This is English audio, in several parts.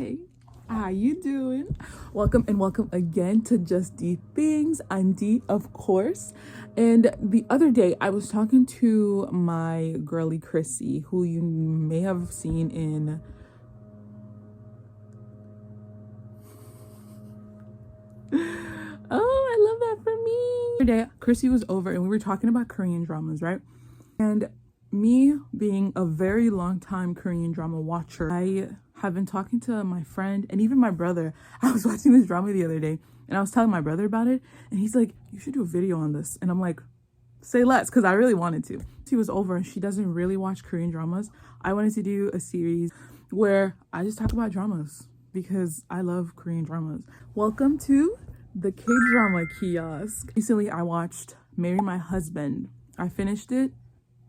Hey, how you doing? Welcome and welcome again to Just D Things. I'm D, of course. And the other day I was talking to my girly Chrissy, who you may have seen in I love that for me. The other day Chrissy was over and we were talking about Korean dramas, right? And me being a very long time Korean drama watcher, I have been talking to my friend and even my brother. I was watching this drama the other day and I was telling my brother about it and he's like, you should do a video on this. And I'm like, say less, because I really wanted to. She was over and she doesn't really watch Korean dramas. I wanted to do a series where I just talk about dramas because I love Korean dramas. Welcome to the Kdrama Kiosk. Recently I watched Marry My Husband. I finished it.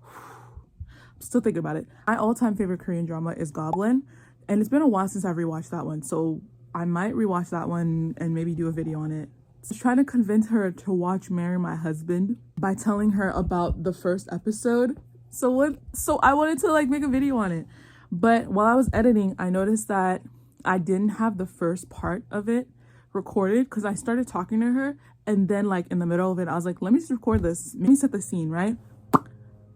I'm still thinking about it. My all-time favorite Korean drama is Goblin, and it's been a while since I've rewatched that one, so I might rewatch that one and maybe do a video on it. I was trying to convince her to watch Marry My Husband by telling her about the first episode. So I wanted to make a video on it, but while I was editing, I noticed that I didn't have the first part of it recorded because I started talking to her, and then in the middle of it I was like, let me just record this, let me set the scene, right?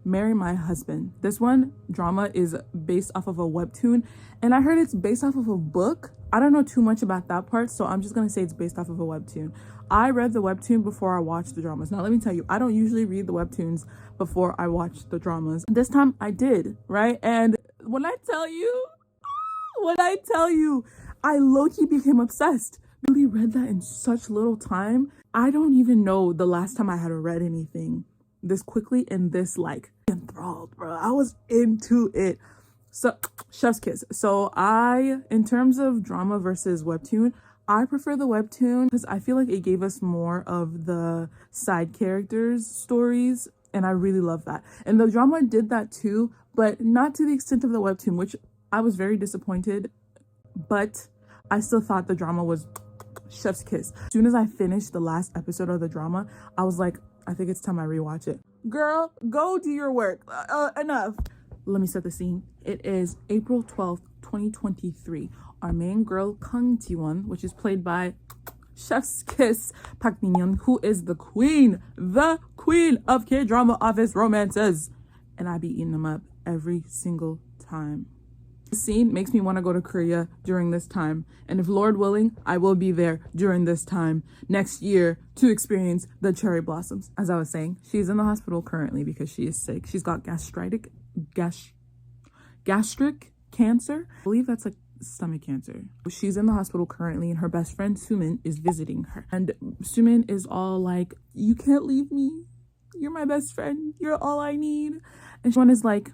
Marry My Husband. This one drama is based off of a webtoon, and I heard it's based off of a book. I don't know too much about that part, so I'm just gonna say it's based off of a webtoon. I read the webtoon before I watched the dramas. Now let me tell you, I don't usually read the webtoons before I watch the dramas. This time I did, right? And when I tell you, I low-key became obsessed. I really read that in such little time. I don't even know the last time I had read anything this quickly and this enthralled, bro. I was into it. So chef's kiss. So in terms of drama versus webtoon, I prefer the webtoon because I feel like it gave us more of the side characters stories, and I really love that. And the drama did that too, but not to the extent of the webtoon, which I was very disappointed, but I still thought the drama was chef's kiss. As soon as I finished the last episode of the drama, I was like, I think it's time I rewatch it. Girl, go do your work. Enough. Let me set the scene. It is April 12th, 2023. Our main girl, Kang Ji-won, which is played by chef's kiss Park Min-yeon, who is the queen of K-drama office romances. And I be eating them up every single time. The scene makes me want to go to Korea during this time, and if Lord willing, I will be there during this time next year to experience the cherry blossoms. As I was saying, she's in the hospital currently because she is sick. She's got gastric cancer. I believe that's stomach cancer. She's in the hospital currently, and her best friend Sumin is visiting her. And Sumin is all like, you can't leave me. You're my best friend. You're all I need. And one is like,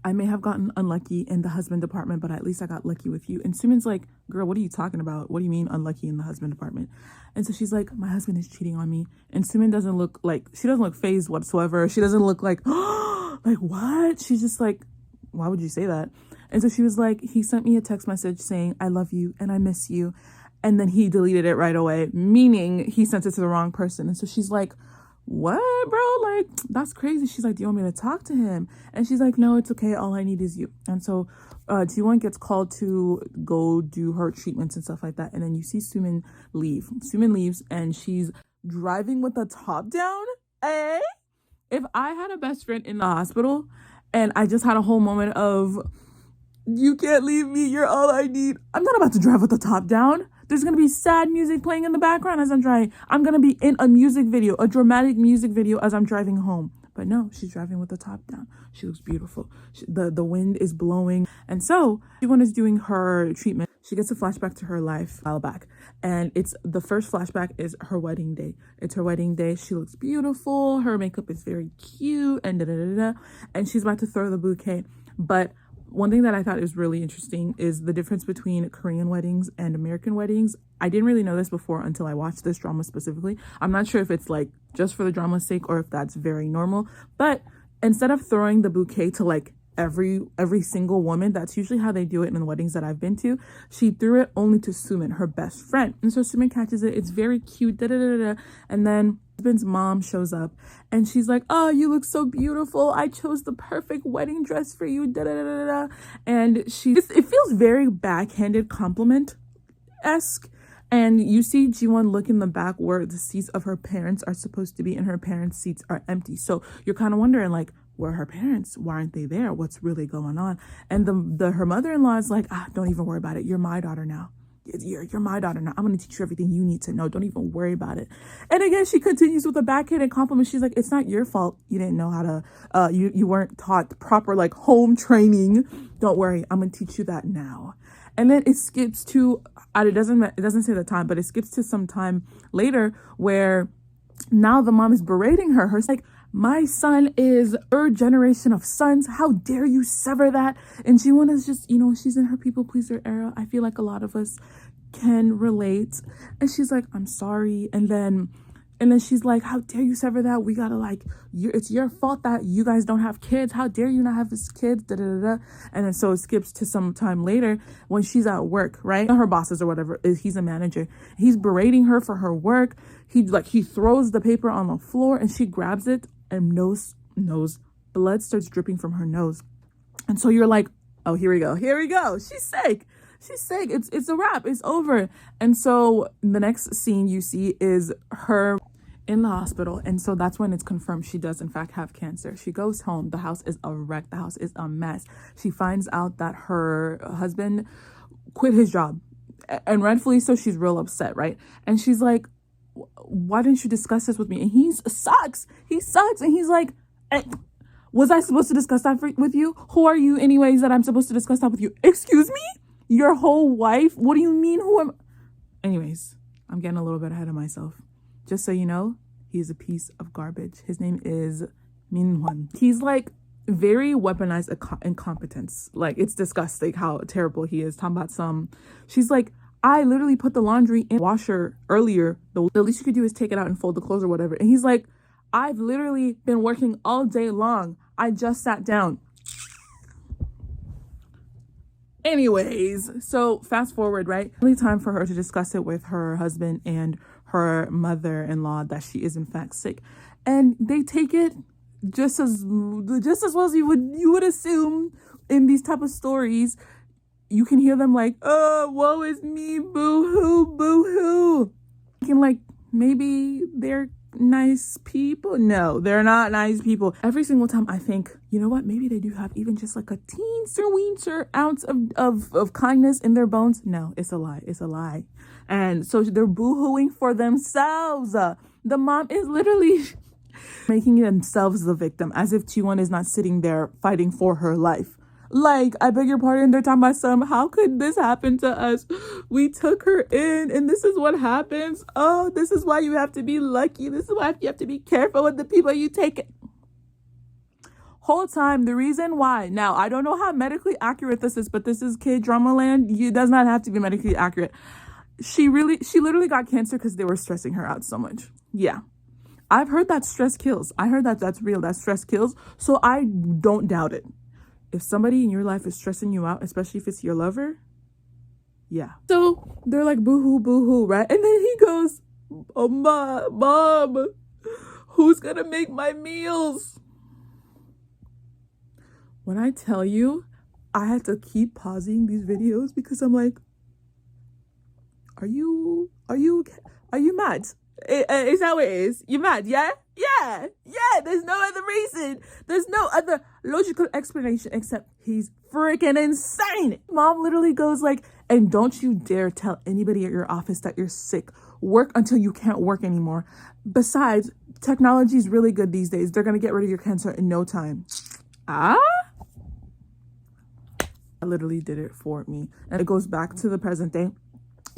I may have gotten unlucky in the husband department, but at least I got lucky with you. And Sumin's like, girl, what are you talking about? What do you mean unlucky in the husband department? And so she's like, my husband is cheating on me. And Sumin doesn't look fazed whatsoever. She doesn't look like what? She's just like, why would you say that? And so she was like, he sent me a text message saying, I love you and I miss you. And then he deleted it right away, meaning he sent it to the wrong person. And so she's like, what, bro? That's crazy. She's like, do you want me to talk to him? And she's like, no, it's okay. All I need is you. And so Ji-won gets called to go do her treatments and stuff like that. And then you see Sumin leave. Sumin leaves and she's driving with the top down. Eh? If I had a best friend in the hospital and I just had a whole moment of, you can't leave me, you're all I need, I'm not about to drive with the top down. There's going to be sad music playing in the background as I'm driving. I'm going to be in a music video, a dramatic music video as I'm driving home. But no, she's driving with the top down. She looks beautiful. The wind is blowing. And so Ji-won is doing her treatment. She gets a flashback to her life a while back. And the first flashback is her wedding day. It's her wedding day. She looks beautiful. Her makeup is very cute and da-da-da-da. And she's about to throw the bouquet. But one thing that I thought is really interesting is the difference between Korean weddings and American weddings. I didn't really know this before until I watched this drama specifically. I'm not sure if it's just for the drama's sake or if that's very normal. But instead of throwing the bouquet to every single woman. That's usually how they do it in the weddings that I've been to. She threw it only to Sumin, her best friend. And so Sumin catches it. It's very cute. Da, da, da, da. And then husband's mom shows up and she's like, oh, you look so beautiful. I chose the perfect wedding dress for you. Da, da, da, da, da. And it feels very backhanded compliment-esque. And you see Jiwon look in the back where the seats of her parents are supposed to be, and her parents' seats are empty. So you're kind of wondering, like, where are her parents? Why aren't they there? What's really going on? And her mother-in-law is like, don't even worry about it. You're my daughter now. You're my daughter now. I'm going to teach you everything you need to know. Don't even worry about it. And again, she continues with a backhanded compliment. She's like, it's not your fault. You didn't know how to, you weren't taught proper, like, home training. Don't worry. I'm going to teach you that now. And then it skips to, it doesn't say the time, but it skips to some time later where now the mom is berating her. Her's like, my son is third generation of sons. How dare you sever that? And Jiwon is just, she's in her people pleaser era. I feel like a lot of us can relate. And she's like, I'm sorry. And then she's like, how dare you sever that? We gotta it's your fault that you guys don't have kids. How dare you not have his kids? Da, da, da, da. And then so it skips to some time later when she's at work, right? Her bosses or whatever, he's a manager. He's berating her for her work. He throws the paper on the floor and she grabs it and nose blood starts dripping from her nose. And so you're like, oh, here we go. She's sick. It's a wrap. It's over. And so the next scene you see is her in the hospital. And so that's when it's confirmed she does in fact have cancer. She goes home. The house is a wreck. The house is a mess. She finds out that her husband quit his job, and rightfully so. She's real upset, right? And she's like, why didn't you discuss this with me? And he sucks. And he's like, was I supposed to discuss that with you? Who are you anyways that I'm supposed to discuss that with you? Excuse me? Your whole wife? What do you mean? Who am? Anyways, I'm getting a little bit ahead of myself. Just so you know, he's a piece of garbage. His name is Minhwan. He's like very weaponized incompetence. Like, it's disgusting how terrible he is. Talking about she's like, I literally put the laundry in the washer earlier. The least you could do is take it out and fold the clothes or whatever. And he's like, I've literally been working all day long. I just sat down. Anyways, so fast forward, right? Only time for her to discuss it with her husband and her mother-in-law that she is in fact sick. And they take it just as well as you would assume in these type of stories. You can hear them like, oh, woe is me, boo-hoo, boo-hoo. Thinking like, maybe they're nice people. No, they're not nice people. Every single time I think, you know what, maybe they do have even just like a teensy-weensy ounce of kindness in their bones. No, it's a lie. And so they're boo-hooing for themselves. The mom is literally making themselves the victim, as if Jiwon is not sitting there fighting for her life. Like, I beg your pardon, they're talking about how could this happen to us? We took her in and this is what happens. Oh, this is why you have to be lucky. This is why you have to be careful with the people you take. Whole time, the reason why. Now, I don't know how medically accurate this is, but this is Kdrama land. It does not have to be medically accurate. She literally got cancer because they were stressing her out so much. Yeah. I've heard that stress kills. I heard that that's real, that stress kills. So I don't doubt it. If somebody in your life is stressing you out, especially if it's your lover, yeah. So they're like, boo-hoo, boo-hoo, right? And then he goes, oh, mom, who's gonna make my meals? When I tell you, I had to keep pausing these videos because I'm like, are you mad? Is that what it is? You mad? Yeah. There's no other reason. There's no other logical explanation except he's freaking insane. Mom literally goes like, and don't you dare tell anybody at your office that you're sick. Work until you can't work anymore. Besides, technology is really good these days. They're gonna get rid of your cancer in no time. I literally did it for me. And it goes back to the present day.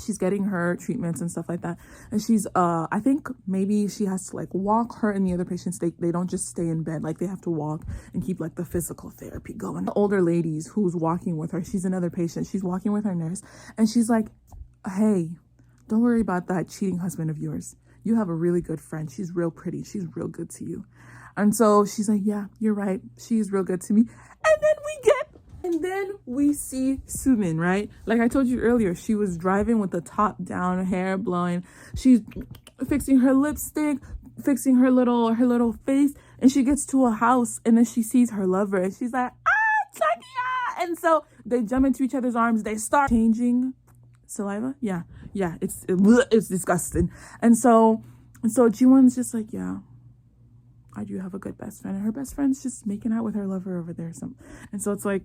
She's getting her treatments and stuff like that. And she's, I think maybe she has to like walk. Her and the other patients, they don't just stay in bed. Like, they have to walk and keep like the physical therapy going. The older ladies who's walking with her, she's another patient. She's walking with her nurse and she's like, hey, don't worry about that cheating husband of yours. You have a really good friend. She's real pretty. She's real good to you. And so she's like, yeah, you're right. She's real good to me. And then we see Sumin, right? Like I told you earlier, she was driving with the top down, hair blowing. She's fixing her lipstick, fixing her little face, and she gets to a house and then she sees her lover and she's like, ah, Chakia! And so they jump into each other's arms. They start changing saliva. Yeah, it's disgusting. And so Jiwon's just like, yeah, I do have a good best friend, and her best friend's just making out with her lover over there. And so it's like,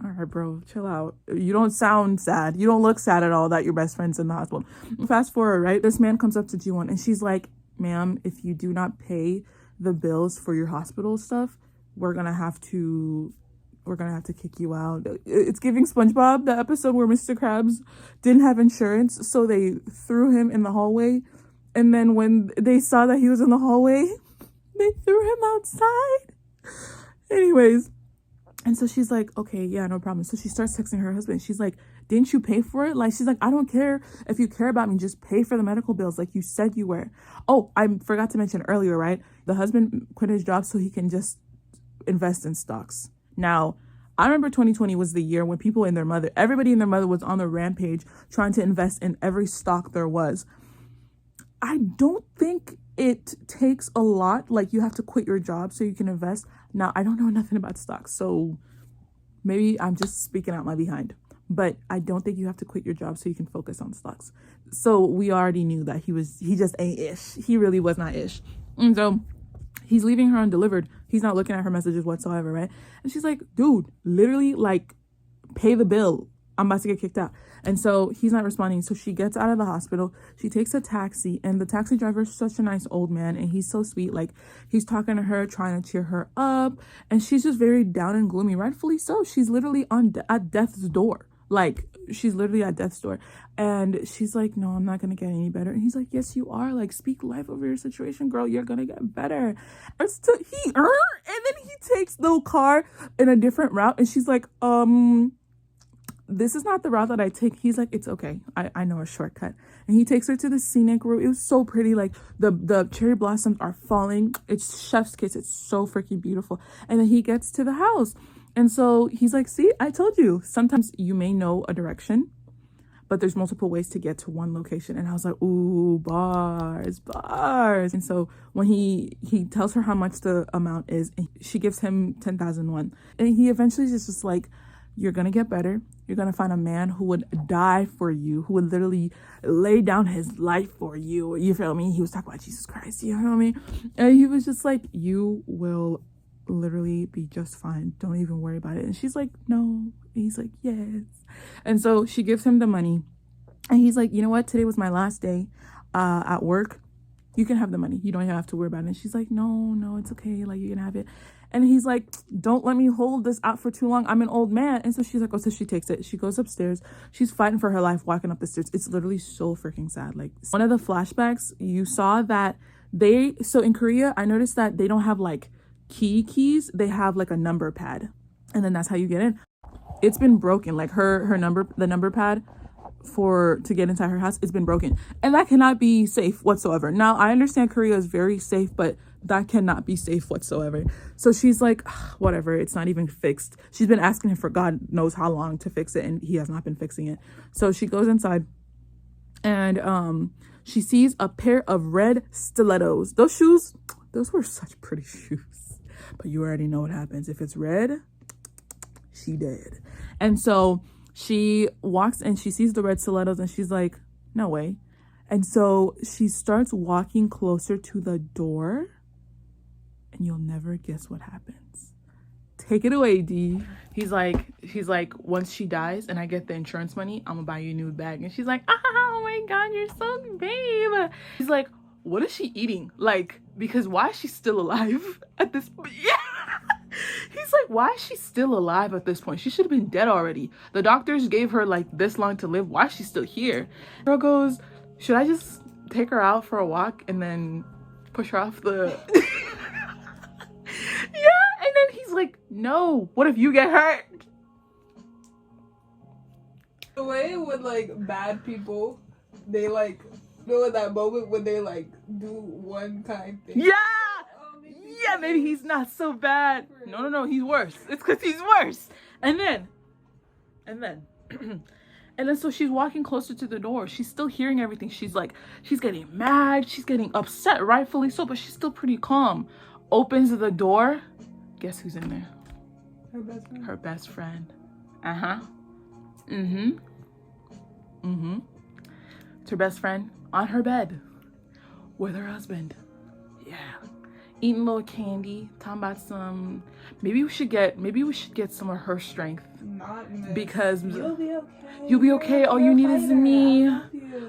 all right, bro, chill out. You don't sound sad. You don't look sad at all that your best friend's in the hospital. Fast forward, right? This man comes up to Jiwon and she's like, ma'am, if you do not pay the bills for your hospital stuff, we're gonna have to kick you out. It's giving SpongeBob, the episode where Mr. Krabs didn't have insurance, so they threw him in the hallway. And then when they saw that he was in the hallway, they threw him outside. Anyways. And so she's like, okay, yeah, no problem. So she starts texting her husband. She's like, didn't you pay for it? Like, she's like, I don't care if you care about me. Just pay for the medical bills like you said you were. Oh, I forgot to mention earlier, right? The husband quit his job so he can just invest in stocks. Now, I remember 2020 was the year when everybody and their mother was on the rampage trying to invest in every stock there was. I don't think it takes a lot. Like, you have to quit your job so you can invest. Now, I don't know nothing about stocks, so maybe I'm just speaking out my behind. But I don't think you have to quit your job so you can focus on stocks. So we already knew that he just ain't ish. He really was not ish. And so he's leaving her undelivered. He's not looking at her messages whatsoever, right? And she's like, dude, literally, like, pay the bill. I'm about to get kicked out. And so he's not responding. So she gets out of the hospital. She takes a taxi, and the taxi driver is such a nice old man, and he's so sweet. Like, he's talking to her, trying to cheer her up, and she's just very down and gloomy, rightfully so. She's literally at death's door. Like, she's literally at death's door. And she's like, no, I'm not going to get any better. And he's like, yes, you are. Like, speak life over your situation, girl. You're going to get better. And then he takes the car in a different route. And she's like, this is not the route that I take. He's like, it's okay. I know a shortcut. And he takes her to the scenic route. It was so pretty. Like, the cherry blossoms are falling. It's chef's kiss. It's so freaking beautiful. And then he gets to the house. And so he's like, see, I told you. Sometimes you may know a direction, but there's multiple ways to get to one location. And I was like, ooh, bars. And so when he tells her how much the amount is, and she gives him 10,001. And he eventually is just like, you're going to get better. You're going to find a man who would die for you, who would literally lay down his life for you. You feel me? He was talking about Jesus Christ. You feel me? And he was just like, you will literally be just fine. Don't even worry about it. And she's like, no. And he's like, yes. And so she gives him the money. And he's like, you know what? Today was my last day at work. You can have the money. You don't even have to worry about it. And she's like, no, it's okay. Like, you can have it. And he's like, don't let me hold this out for too long. I'm an old man. And so she's like, oh, so she takes it. She goes upstairs. She's fighting for her life, walking up the stairs. It's literally so freaking sad. Like, one of the flashbacks, you saw that so in Korea, I noticed that they don't have like keys. They have like a number pad. And then that's how you get in. It's been broken. Like the number pad to get inside her house, it's been broken. And that cannot be safe whatsoever. Now, I understand Korea is very safe, but that cannot be safe whatsoever. So she's like, whatever, it's not even fixed. She's been asking him for God knows how long to fix it, and he has not been fixing it. So she goes inside, and she sees a pair of red stilettos. Those shoes, those were such pretty shoes. But you already know what happens. If it's red, she dead. And so she walks and she sees the red stilettos, and she's like, no way. And so she starts walking closer to the door, and you'll never guess what happens. Take it away, D. He's like, once she dies and I get the insurance money, I'm gonna buy you a new bag. And she's like, oh my God, you're so babe. He's like, what is she eating? Like, because why is she still alive at this point? Yeah. He's like, why is she still alive at this point? She should have been dead already. The doctors gave her like this long to live. Why is she still here? Girl goes, should I just take her out for a walk and then push her off the... Yeah, and then he's like, no, what if you get hurt? The way with like bad people, they like, you know, in that moment when they like do one kind thing. Yeah! yeah, maybe he's not so bad. No, he's worse. It's because he's worse. And then and then so she's walking closer to the door. She's still hearing everything. She's getting mad. She's getting upset, rightfully so, but she's still pretty calm. Opens the door. Guess who's in there? Her best friend. Her best friend. It's her best friend on her bed with her husband. Yeah. Eating a little candy, talking about some, maybe we should get some of her strength. Not me. Because you'll be okay. You'll be okay. All you need is me.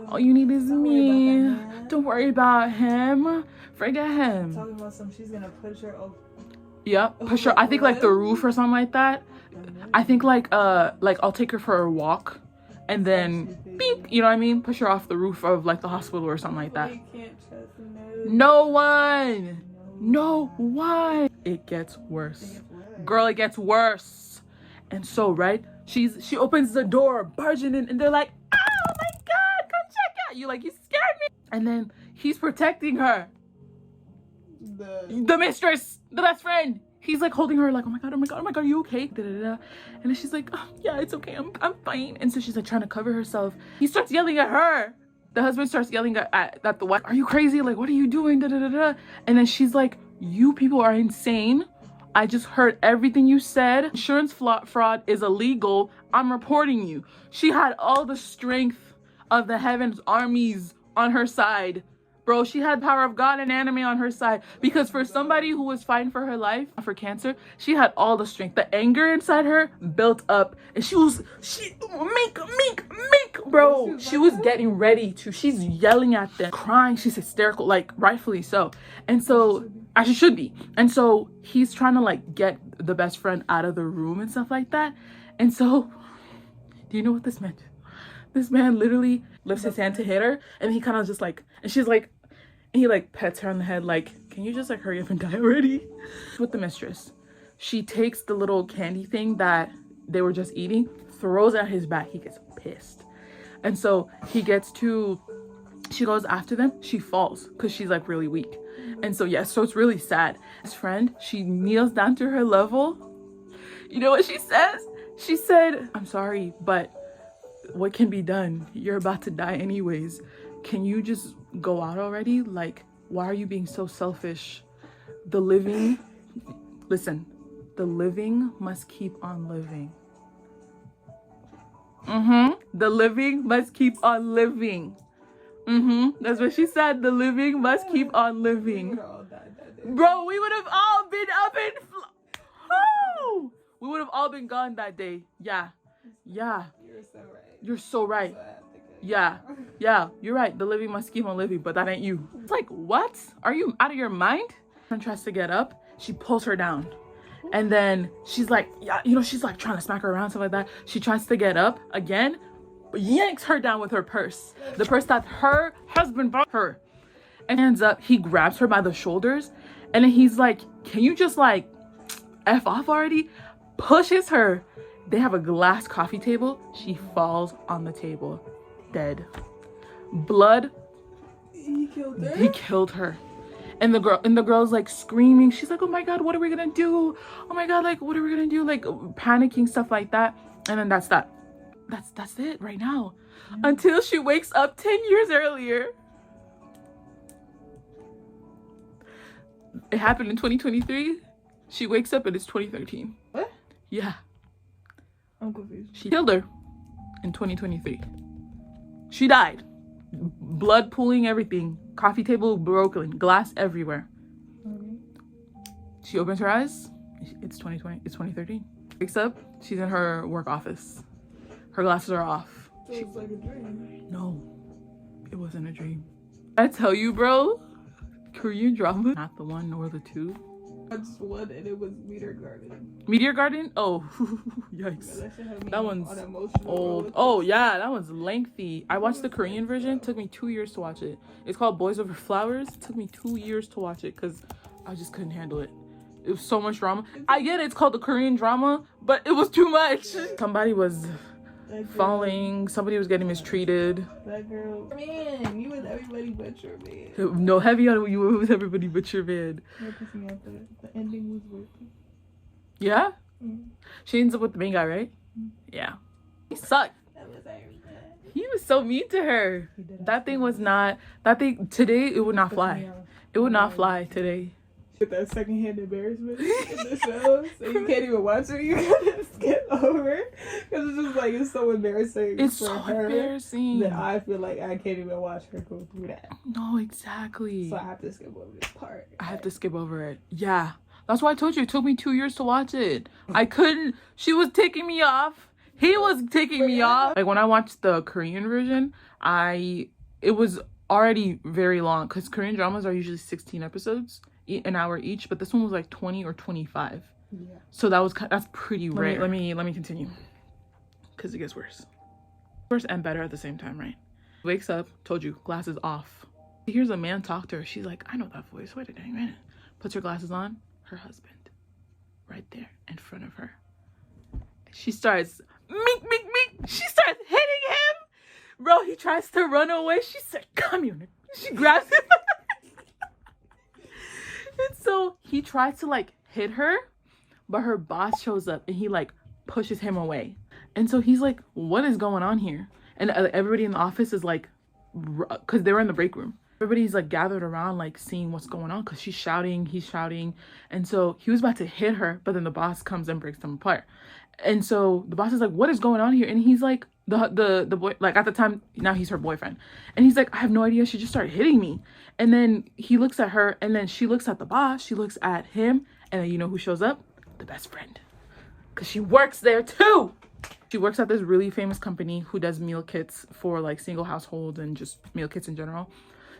All you need is me. Don't worry about him. Forget him. Talking about some, she's gonna push her over. Yeah, push her. I think like the roof or something like that. I think like I'll take her for a walk, and then beep. You know what I mean? Push her off the roof of like the hospital or something like that. You can't trust No one. No one. It gets worse. Girl, it gets worse. And so, right, she opens the door, barging in, and they're like, oh my God, come check out. You like, you scared me. And then he's protecting her. The mistress, the best friend. He's like holding her like, oh my God, are you okay? Da-da-da. And then she's like, oh, yeah, it's okay, I'm fine. And so she's like trying to cover herself. He starts yelling at her. The husband starts yelling at the wife, are you crazy? Like, what are you doing? Da, da, da, da. And then she's like, you people are insane. I just heard everything you said. Insurance fraud is illegal. I'm reporting you. She had all the strength of the heavens armies on her side. Bro, she had power of God and anime on her side. Because for somebody who was fighting for her life, for cancer, she had all the strength. The anger inside her built up. And she mink, bro. She was getting ready to. She's yelling at them, crying. She's hysterical, like rightfully so. And so, as she should be. And so, he's trying to like get the best friend out of the room and stuff like that. And so, do you know what this meant? This man literally lifts his hand to hit her, and he kind of just like, and she's like, and he like pets her on the head like, can you just like hurry up and die already? With the mistress, she takes the little candy thing they were just eating, throws at his back. He gets pissed. And so she goes after them. She falls because she's like really weak. And so, yes, so it's really sad. His friend, she kneels down to her level. You know what she says? She said, I'm sorry, but what can be done? You're about to die anyways. Can you just go out already? Like, why are you being so selfish? The living must keep on living. The living must keep on living. That's what she said. The living must keep on living. Bro, we would have all been up in we would have all been gone that day. Yeah. You're so right. Yeah, you're right. The living must keep on living, but that ain't you. It's like, what? Are you out of your mind? She tries to get up. She pulls her down. And then she's like, yeah, you know, she's like trying to smack her around, stuff like that. She tries to get up again, yanks her down with her purse. The purse that her husband bought her. And ends up, he grabs her by the shoulders. And then he's like, can you just like F off already? Pushes her. They have a glass coffee table. She falls on the table. Dead. Blood. He killed her? He killed her. And the girl's like screaming. She's like, oh my God, what are we gonna do? Oh my God, like, what are we gonna do? Like panicking, stuff like that. And then that's that. That's it right now. Until she wakes up 10 years earlier. It happened in 2023. She wakes up and it's 2013. What? Yeah. I'm confused. She killed her in 2023. She died. Blood pooling, everything. Coffee table broken. Glass everywhere. She opens her eyes. It's 2020. It's 2013. Wakes up. She's in her work office. Her glasses are off. So it's like a dream. No, it wasn't a dream. I tell you, bro. Korean drama. Not the one nor the two. That's one, and it was Meteor Garden. Meteor Garden? Oh, yikes. That one's old. Oh, yeah, that one's lengthy. I watched the Korean version. It took me 2 years to watch it. It's called Boys Over Flowers. It took me 2 years to watch it because I just couldn't handle it. It was so much drama. I get it. It's called the Korean drama, but it was too much. Somebody was falling. Somebody was getting mistreated. That girl. Man, you was everybody but your man. No, heavy on you were with everybody but your man. That pissed me off. The ending was worth it. Yeah? Mm. She ends up with the main guy, right? Mm. Yeah. He sucked. That was everything. He was so mean to her. That thing was not... That thing... Today, it would not fly. It would not fly today. With that secondhand embarrassment in the show, so you can't even watch it. You gotta skip over because it's just like it's so embarrassing. It's for so her embarrassing. that I feel like I can't even watch her go through that. No, exactly. So I have to skip over this part. I have to skip over it. Yeah. That's why I told you it took me 2 years to watch it. I couldn't. She was taking me off. He was taking me off. Like when I watched the Korean version, it was already very long because Korean dramas are usually 16 episodes, an hour each, but this one was like 20 or 25. Yeah. So that's pretty rare. Let me continue because it gets worse. Worse and better at the same time, right? Wakes up, told you, glasses off. She hears a man talk to her. She's like, I know that voice. Wait a dang minute. Puts her glasses on. Her husband, right there in front of her. She starts meek. She starts hitting him. Bro, he tries to run away. She said, come here. She grabs him. And so he tries to like hit her, but her boss shows up and he like pushes him away. And so he's like, what is going on here? And everybody in the office is like, because they were in the break room. Everybody's like gathered around like seeing what's going on because she's shouting, he's shouting. And so he was about to hit her, but then the boss comes and breaks them apart. And so the boss is like, what is going on here? And he's like, the boy, like at the time, now he's her boyfriend. And he's like, I have no idea. She just started hitting me. And then he looks at her and then she looks at the boss. She looks at him. And then you know who shows up? The best friend. Because she works there too. She works at this really famous company who does meal kits for like single households and just meal kits in general.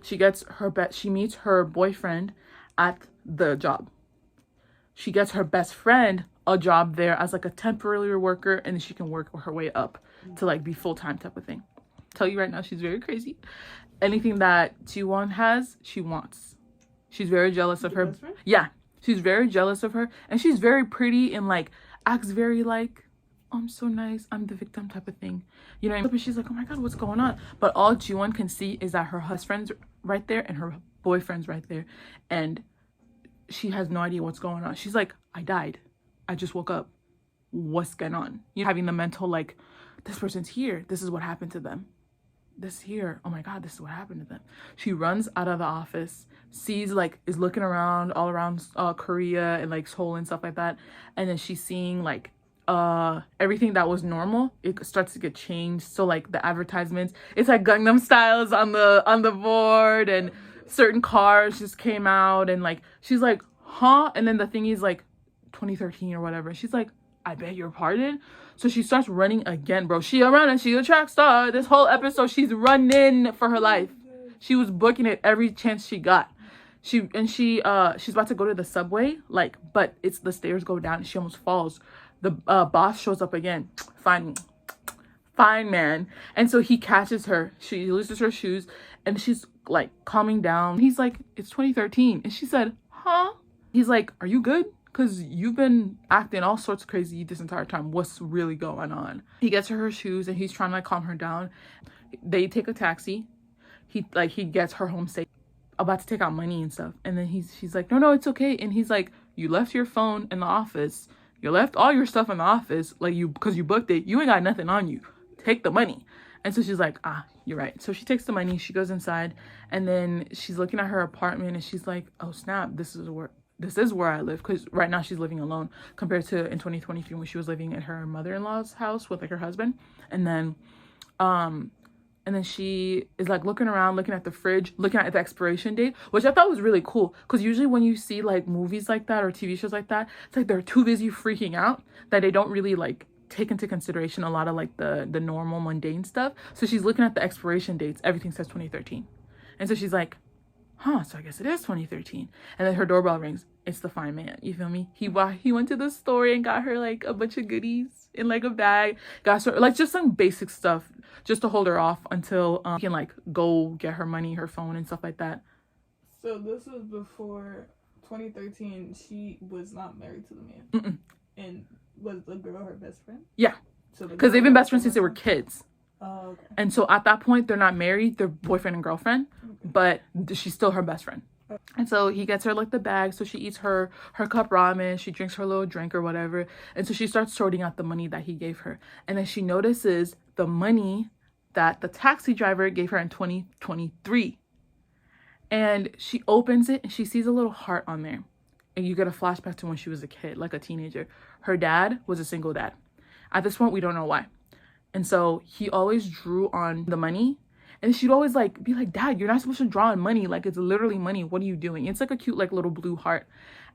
She meets her boyfriend at the job. She gets her best friend a job there as like a temporary worker, and then she can work her way up to like be full-time type of thing. Tell you right now, she's very crazy. Anything that Jiwon has, she wants. She's very jealous of her. Yeah, she's very jealous of her, and she's very pretty and like acts very like, oh, I'm so nice, I'm the victim type of thing. You know what I mean? But she's like, oh my god, what's going on? But all Jiwon can see is that her husband's right there and her boyfriend's right there, and she has no idea what's going on. She's like, I died. I just woke up. What's going on? You know, having the mental like, this person's here. This is what happened to them. This here. Oh my god, this is what happened to them. She runs out of the office, sees like, is looking around all around Korea and like Seoul and stuff like that, and then she's seeing like everything that was normal, it starts to get changed. So like the advertisements, it's like Gangnam Styles on the board, and certain cars just came out, and like she's like, huh? And then the thing is like 2013 or whatever. She's like, I beg your pardon. So she starts running again, bro. She a runner, she a track star. This whole episode she's running for her life. She was booking it every chance she got. She's about to go to the subway, like, but it's the stairs go down and she almost falls. The boss shows up again. Fine man. And so he catches her. She loses her shoes and she's like calming down. He's like, it's 2013. And she said, huh? He's like, are you good? Because you've been acting all sorts of crazy this entire time. What's really going on? He gets her shoes and he's trying to like calm her down. They take a taxi. He gets her home safe. About to take out money and stuff. And then she's like, no, it's okay. And he's like, you left your phone in the office. You left all your stuff in the office, like because you booked it. You ain't got nothing on you. Take the money. And so she's like, you're right. So she takes the money. She goes inside, and then she's looking at her apartment, and she's like, oh snap, this is where I live. Because right now she's living alone compared to in 2023 when she was living at her mother-in-law's house with like her husband. And then she is like looking around, looking at the fridge, looking at the expiration date, which I thought was really cool. Because usually when you see like movies like that or TV shows like that, it's like they're too busy freaking out that they don't really like take into consideration a lot of like the normal mundane stuff. So she's looking at the expiration dates. Everything says 2013. And so she's like, huh, so I guess it is 2013. And then her doorbell rings. It's the fine man. You feel me? He went to the store and got her like a bunch of goodies in like a bag. Got her like just some basic stuff just to hold her off until he can like go get her money, her phone and stuff like that. So this was before 2013. She was not married to the man. Mm-mm. And was the girl her best friend? Yeah. So because they've been best friends since they were kids. Oh, okay. And so at that point, they're not married. They're boyfriend and girlfriend. but she's still her best friend. And so he gets her like the bag, so she eats her cup ramen, she drinks her little drink or whatever, and so she starts sorting out the money that he gave her. And then she notices the money that the taxi driver gave her in 2023, and she opens it and she sees a little heart on there, and you get a flashback to when she was a kid, like a teenager. Her dad was a single dad. At this point, we don't know why. And so he always drew on the money. And she'd always like be like, Dad, you're not supposed to draw on money. Like, it's literally money. What are you doing? It's like a cute, like, little blue heart.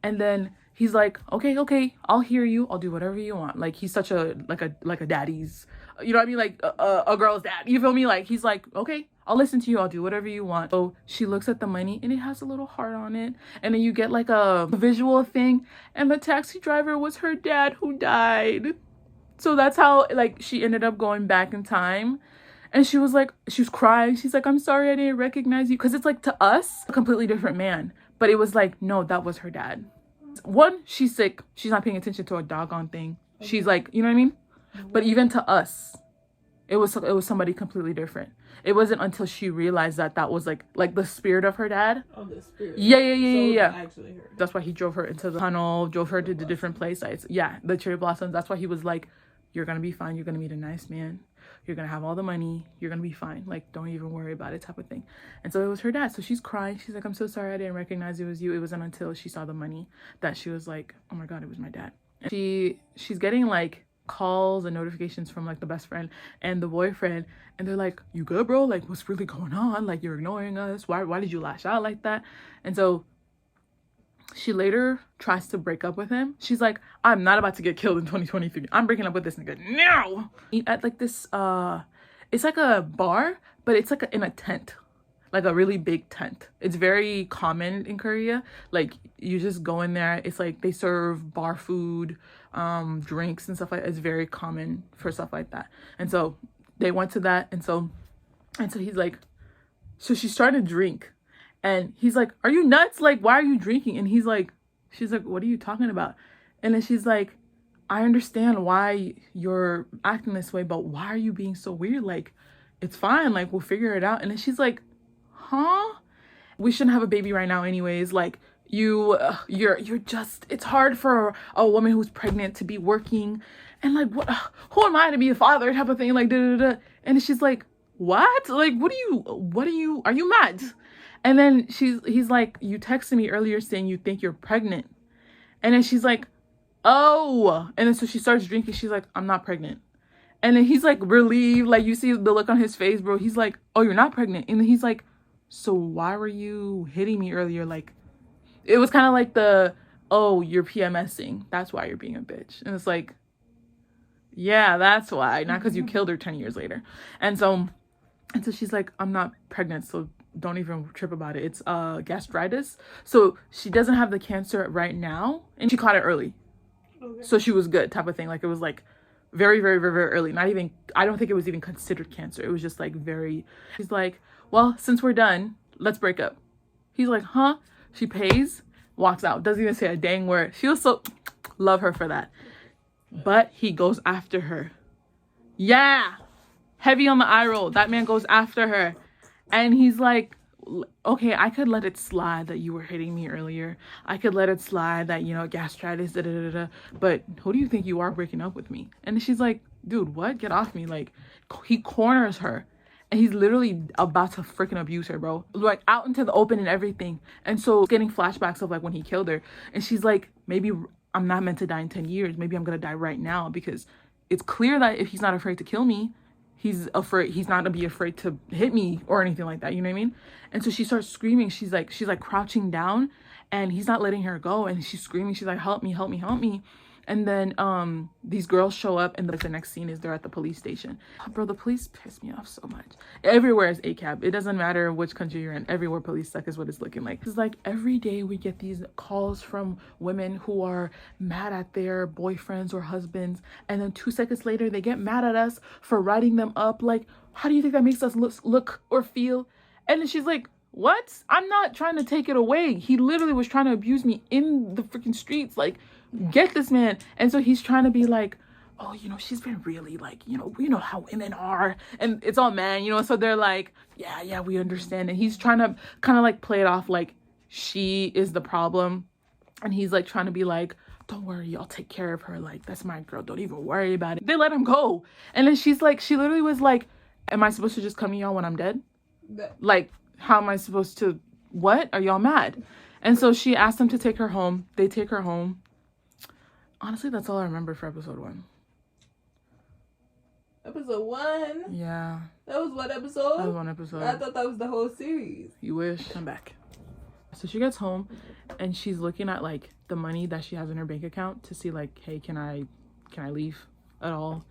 And then he's like, okay, I'll hear you. I'll do whatever you want. Like, he's such a daddy's, you know what I mean? Like a girl's dad. You feel me? Like, he's like, okay, I'll listen to you. I'll do whatever you want. So she looks at the money and it has a little heart on it. And then you get like a visual thing. And the taxi driver was her dad who died. So that's how, like, she ended up going back in time. And she was crying. She's like, I'm sorry I didn't recognize you. Because it's like, to us, a completely different man. But it was like, no, that was her dad. One, she's sick. She's not paying attention to a doggone thing. She's like, you know what I mean? But even to us, it was somebody completely different. It wasn't until she realized that was like the spirit of her dad. Oh, the spirit. Yeah. Actually her. That's why he drove her into the tunnel, drove her to the different play sites. Yeah, the cherry blossoms. That's why he was like, you're going to be fine. You're going to meet a nice man. You're going to have all the money. You're going to be fine. Like, don't even worry about it, type of thing. And so it was her dad. So she's crying. She's like, I'm so sorry I didn't recognize it was you. It wasn't until she saw the money that she was like, oh my God, it was my dad. And she's getting like calls and notifications from like the best friend and the boyfriend. And they're like, you good, bro? Like, what's really going on? Like, you're ignoring us. Why did you lash out like that? And so she later tries to break up with him. She's like, I'm not about to get killed in 2023. I'm breaking up with this nigga now. At like this, it's like a bar, but it's like in a tent, like a really big tent. It's very common in Korea. Like, you just go in there. It's like they serve bar food, drinks and stuff like that. It's very common for stuff like that. And so they went to that. And so he's like, so she's trying to drink. And he's like, are you nuts? Like, why are you drinking? And she's like, what are you talking about? And then she's like, I understand why you're acting this way, but why are you being so weird? Like, it's fine. Like, we'll figure it out. And then she's like, huh? We shouldn't have a baby right now anyways. Like, you're just, it's hard for a woman who's pregnant to be working. And like, what, who am I to be a father type of thing? Like, da. And she's like, what? Like, are you mad? And then he's like, you texted me earlier saying you think you're pregnant. And then she's like, oh. And then so she starts drinking. She's like, I'm not pregnant. And then he's like relieved. Like, you see the look on his face, bro. He's like, oh, you're not pregnant. And then he's like, so why were you hitting me earlier? Like, it was kind of like you're PMSing. That's why you're being a bitch. And it's like, yeah, that's why. Not because you killed her 10 years later. And so she's like, I'm not pregnant. So don't even trip about it. It's gastritis. So she doesn't have the cancer right now, and she caught it early. Okay. So she was good, type of thing. Like, it was like very, very, very, very early. Not even, I don't think it was even considered cancer. It was just like she's like, well, since we're done, let's break up. He's like, huh? She pays, walks out, doesn't even say a dang word. She was so, love her for that. But he goes after her. Yeah. Heavy on the eye roll. That man goes after her. And he's like, okay, I could let it slide that you were hitting me earlier. I could let it slide that, gastritis, but who do you think you are breaking up with me? And she's like, dude, what? Get off me. Like, he corners her. And he's literally about to freaking abuse her, bro. Like, out into the open and everything. And so getting flashbacks of like when he killed her. And she's like, maybe I'm not meant to die in 10 years. Maybe I'm going to die right now, because it's clear that if he's not afraid to kill me, he's not gonna be afraid to hit me or anything like that, you know what I mean? And so she starts screaming. She's like crouching down, and he's not letting her go, and she's screaming. She's like, help me. And then these girls show up, and the next scene is they're at the police station. Bro, the police piss me off so much. Everywhere is ACAB. It doesn't matter which country you're in. Everywhere police suck is what it's looking like. It's like every day we get these calls from women who are mad at their boyfriends or husbands, and then 2 seconds later they get mad at us for writing them up. Like, how do you think that makes us look or feel? And then she's like, what? I'm not trying to take it away. He literally was trying to abuse me in the freaking streets. Like, get this man. And so he's trying to be like, oh, you know, she's been really like, you know how women are, and it's all men, you know, so they're like, yeah, we understand. And he's trying to kind of like play it off like she is the problem, and he's like trying to be like, don't worry, I'll take care of her, like that's my girl, don't even worry about it. They let him go, and then she's like, she literally was like, am I supposed to just come to y'all when I'm dead? Like, how am I supposed to, what, are y'all mad? And so she asked them to take her home. They take her home. Honestly, that's all I remember for episode 1. Episode 1? Yeah. That was one episode? That was one episode. I thought that was the whole series. You wish. Come back. So she gets home and she's looking at like the money that she has in her bank account to see like, hey, can I leave at all?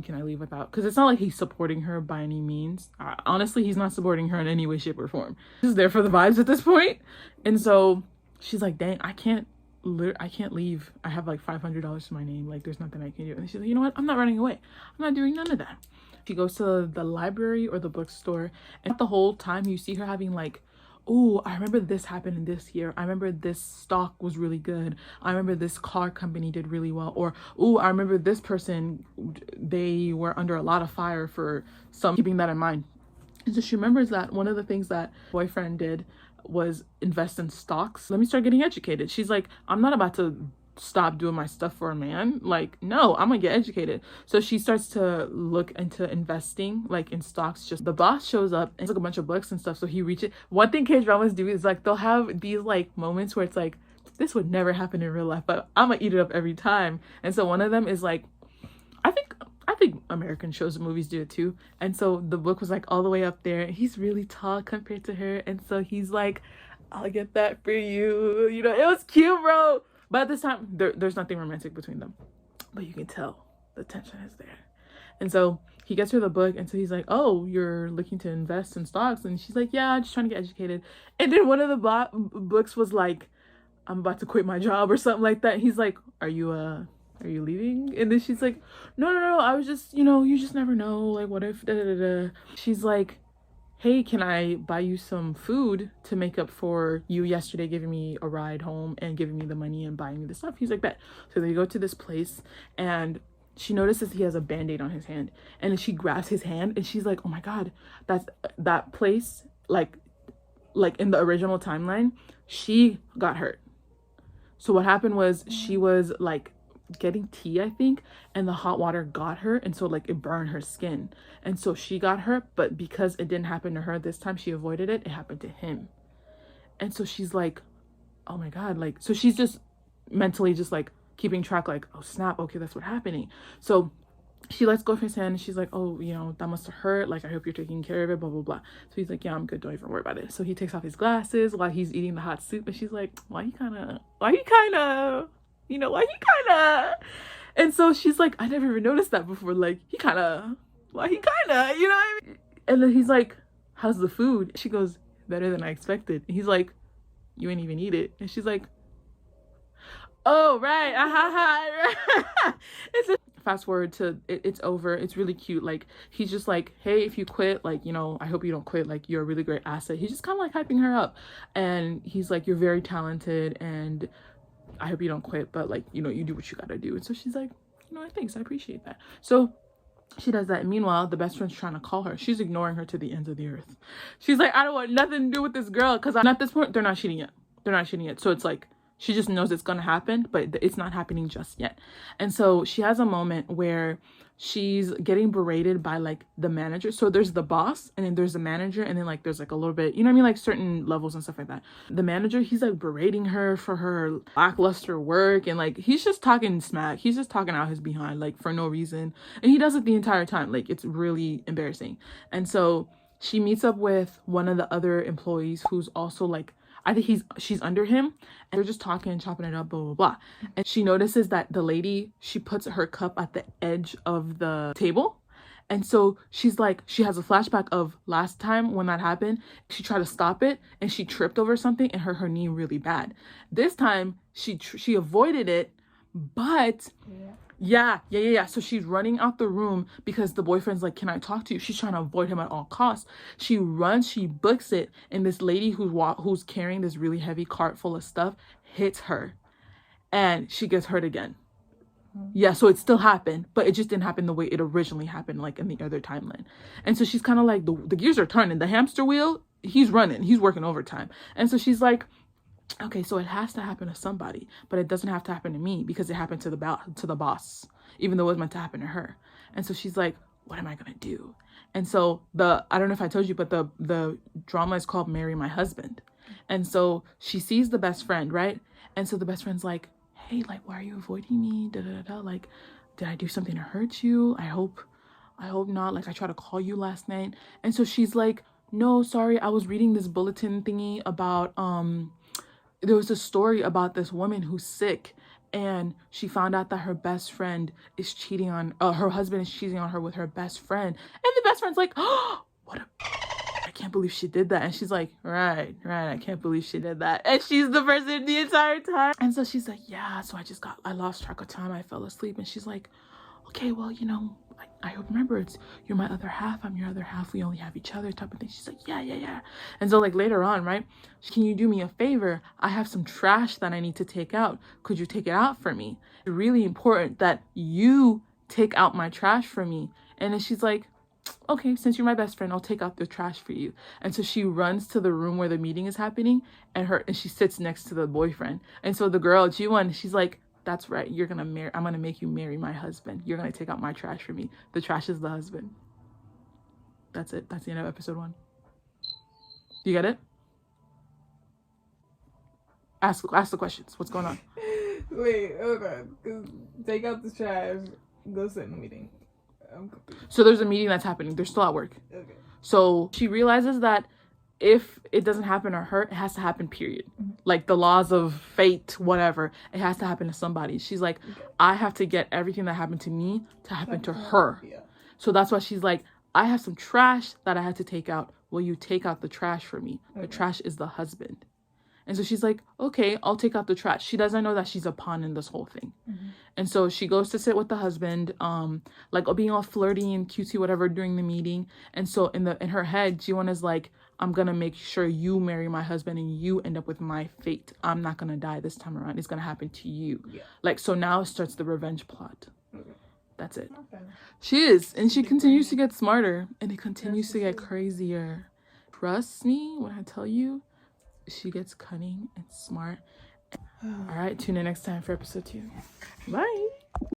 Can I leave without? Because it's not like he's supporting her by any means. Honestly, he's not supporting her in any way, shape, or form. He's there for the vibes at this point. And so she's like, dang, I can't leave. I have like $500 to my name. Like, there's nothing I can do. And she's like, you know what? I'm not running away. I'm not doing none of that. She goes to the library or the bookstore, and the whole time you see her having like, oh, I remember this happened in this year. I remember this stock was really good. I remember this car company did really well. Or, oh, I remember this person, they were under a lot of fire for some, keeping that in mind. And so she remembers that one of the things that boyfriend did was invest in stocks. Let me start getting educated. She's like, I'm not about to stop doing my stuff for a man. Like, no, I'm gonna get educated. So she starts to look into investing like in stocks. Just the boss shows up and it's like a bunch of books and stuff, so he reaches. One thing K-dramas do is like they'll have these like moments where it's like, this would never happen in real life, but I'm gonna eat it up every time. And so one of them is like, I think American shows and movies do it too. And so the book was like all the way up there. He's really tall compared to her, and so he's like, I'll get that for you. You know, it was cute, bro. But at this time, there's nothing romantic between them. But you can tell the tension is there. And so he gets her the book, and so he's like, oh, you're looking to invest in stocks? And she's like, yeah, I'm just trying to get educated. And then one of the books was like, I'm about to quit my job or something like that. And he's like, are you leaving? And then she's like, no, I was just, you just never know. Like, what if, da, da, da, da. She's like, hey, can I buy you some food to make up for you yesterday giving me a ride home and giving me the money and buying me the stuff? He's like, bet. So they go to this place, and she notices he has a band-aid on his hand, and then she grabs his hand, and she's like, oh my god, that's that place, like in the original timeline, she got hurt. So what happened was she was like getting tea, I think, and the hot water got her, and so like it burned her skin, and so she got hurt. But because it didn't happen to her this time, she avoided it, it happened to him. And so she's like, oh my god, like, so she's just mentally just like keeping track, like, oh snap, okay, that's what's happening. So she lets go of his hand, and she's like, oh, that must have hurt, like, I hope you're taking care of it, blah blah blah. So he's like, yeah, I'm good, don't even worry about it. So he takes off his glasses while he's eating the hot soup, and she's like, why he kind of and so she's like, I never even noticed that before, like, why he kind of, you know what I mean? And then he's like, how's the food? She goes, better than I expected. And he's like, you ain't even eat it. And she's like, oh right, it's a fast forward to it's over. It's really cute. Like, he's just like, hey, if you quit, like, I hope you don't quit, like, you're a really great asset. He's just kind of like hyping her up, and he's like, you're very talented, and I hope you don't quit, but like, you do what you gotta do. And so she's like, thanks, I appreciate that. So she does that. And meanwhile, the best friend's trying to call her. She's ignoring her to the ends of the earth. She's like, I don't want nothing to do with this girl, because at this point they're not cheating yet. So it's like, she just knows it's gonna happen, but it's not happening just yet. And so she has a moment where she's getting berated by like the manager. So there's the boss, and then there's the manager, and then like there's like a little bit, like certain levels and stuff like that. The manager, he's like berating her for her lackluster work, and like he's just talking smack. He's just talking out his behind, like, for no reason. And he does it the entire time. Like, it's really embarrassing. And so she meets up with one of the other employees who's also like, I think she's under him, and they're just talking and chopping it up, blah, blah, blah. And she notices that the lady, she puts her cup at the edge of the table. And so she's like, she has a flashback of last time when that happened. She tried to stop it, and she tripped over something and hurt her knee really bad. This time she avoided it, but yeah. So she's running out the room because the boyfriend's like, can I talk to you? She's trying to avoid him at all costs. She runs, she books it, and this lady who's carrying this really heavy cart full of stuff hits her, and she gets hurt again. Yeah, so it still happened, but it just didn't happen the way it originally happened, like in the other timeline. And so she's kind of like, the gears are turning. The hamster wheel, he's running. He's working overtime. And so she's like, okay, so it has to happen to somebody, but it doesn't have to happen to me because it happened to the boss, even though it was meant to happen to her. And so she's like, what am I gonna do? And so I don't know if I told you, but the drama is called Marry My Husband. And so she sees the best friend, right? And so the best friend's like, hey, like, why are you avoiding me? Da da da. Like, did I do something to hurt you? I hope not. Like, I tried to call you last night. And so she's like, no, sorry, I was reading this bulletin thingy about there was a story about this woman who's sick, and she found out that her best friend is cheating on her husband is cheating on her with her best friend. And the best friend's like, oh, I can't believe she did that. And she's like, right, I can't believe she did that. And she's the person the entire time. And so she's like, yeah, so I lost track of time. I fell asleep. And she's like, okay, well, you know, I remember you're my other half. I'm your other half. We only have each other type of thing. She's like, yeah. And so like later on, right? Can you do me a favor? I have some trash that I need to take out. Could you take it out for me? It's really important that you take out my trash for me. And then she's like, okay, since you're my best friend, I'll take out the trash for you. And so she runs to the room where the meeting is happening, and she sits next to the boyfriend. And so the girl, G1, she's like, that's right, I'm gonna make you marry my husband. You're gonna take out my trash for me. The trash is the husband. That's it. That's the end of episode 1. You get it? Ask the questions. What's going on? Wait, hold on. Take out the trash. Go sit in the meeting. So there's a meeting that's happening. They're still at work. Okay. So she realizes that if it doesn't happen to her, it has to happen, period. Like the laws of fate, whatever, it has to happen to somebody. She's like, I have to get everything that happened to me to happen to her. Yeah. So that's why she's like, I have some trash that I had to take out. Will you take out the trash for me? The trash is the husband. And so she's like, okay, I'll take out the trash. She doesn't know that she's a pawn in this whole thing. And so she goes to sit with the husband, like being all flirty and cutesy, whatever, during the meeting. And so in her head, Jiwon is like, I'm gonna make sure you marry my husband and you end up with my fate. I'm not gonna die this time around. It's gonna happen to you. Yeah. Like, so now starts the revenge plot. That's it. Okay. She is, and she continues to get smarter, and it continues to get crazier. Trust me when I tell you, she gets cunning and smart. All right, tune in next time for episode 2. Bye.